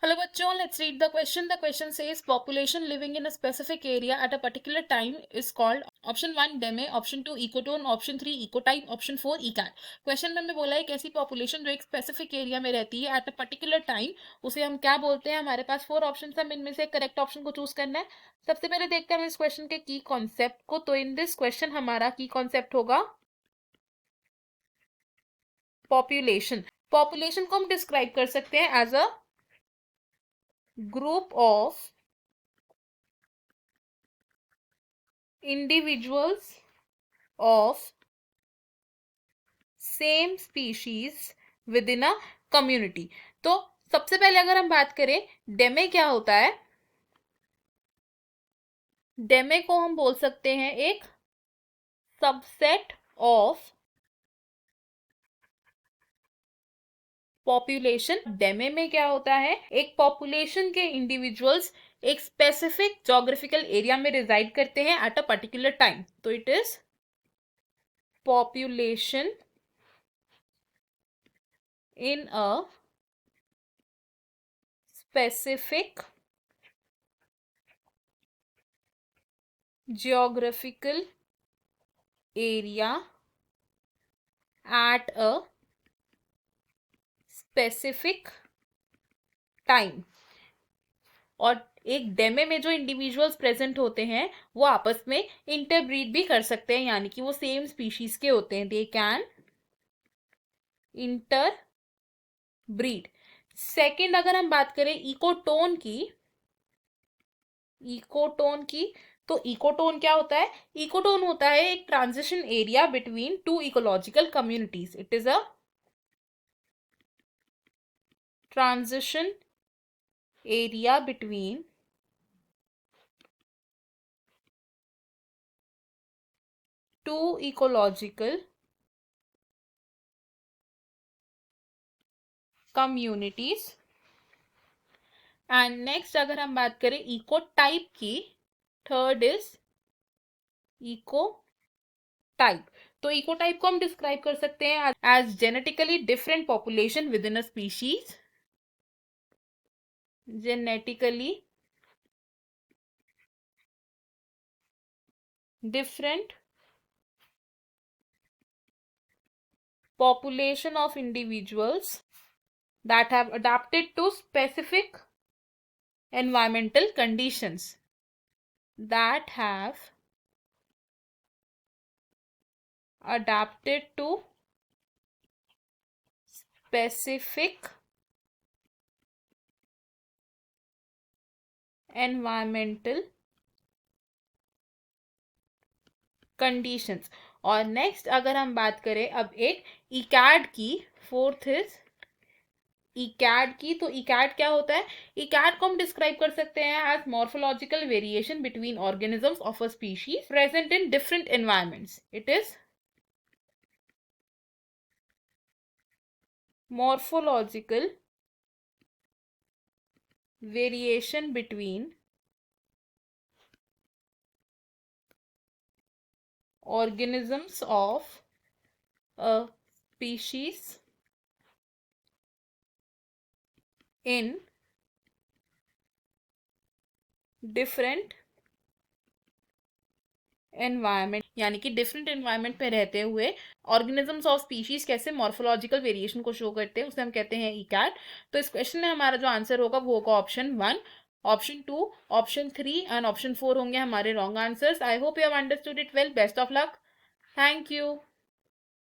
Hello bachcho, let's read the question. The question says population living in a specific area at a particular time is called option 1 deme, option 2 ecotone, option 3 ecotype, option 4 ecat. Question में हमें बोला है एक ऐसी population जो एक specific area में रहती है एट अ पर्टिकुलर टाइम, उसे हम क्या बोलते हैं. हमारे पास 4 ऑप्शन है, इनमें से करेक्ट ऑप्शन को चूज करना है. सबसे पहले देखते हैं हम इस क्वेश्चन के की कॉन्सेप्ट को. तो इन दिस क्वेश्चन हमारा की कॉन्सेप्ट होगा पॉपुलेशन. पॉपुलेशन को हम डिस्क्राइब कर सकते हैं as a group of individuals of same species within a community. तो सबसे पहले अगर हम बात करें डेमे क्या होता है, डेमे को हम बोल सकते हैं एक सबसेट ऑफ पॉपुलेशन. डेमे में क्या होता है, एक पॉपुलेशन के इंडिविजुअल्स एक स्पेसिफिक जोग्राफिकल एरिया में रिजाइड करते हैं एट अ पर्टिकुलर टाइम. तो it is population in a specific geographical area at a specific time. और एक डेमे में जो इंडिविजुअल्स प्रेजेंट होते हैं वो आपस में इंटरब्रीड भी कर सकते हैं, यानी कि वो सेम स्पीशीज के होते हैं. They can inter breed. Second अगर हम बात करें इकोटोन की, तो इकोटोन क्या होता है, इकोटोन होता है एक transition area between two ecological communities. It is a transition area between two ecological communities. And next अगर हम बात करें इको टाइप की, थर्ड इज इको टाइप. तो इको टाइप को हम डिस्क्राइब कर सकते हैं as genetically different population within a species. Genetically different population of individuals that have adapted to specific environmental conditions, that have adapted to specific environmental conditions. और next अगर हम बात करें अब एक इकैड की, फोर्थ इज इकैड की. तो इकैड क्या होता है, इकैड को हम डिस्क्राइब कर सकते हैं as morphological variation between organisms of a species present in different environments. It is morphological variation between organisms of a species in different environment, यानी कि डिफरेंट एनवायरमेंट पे रहते हुए ऑर्गेनिजम्स ऑफ स्पीशीज कैसे मॉर्फोलॉजिकल वेरिएशन को show करते हैं, उसे हम कहते हैं इकैट. तो इस क्वेश्चन में हमारा जो आंसर होगा वो होगा option 1, option 2, option 3 and option 4 होंगे हमारे wrong answers. I hope you have understood it well. Best of luck. Thank you.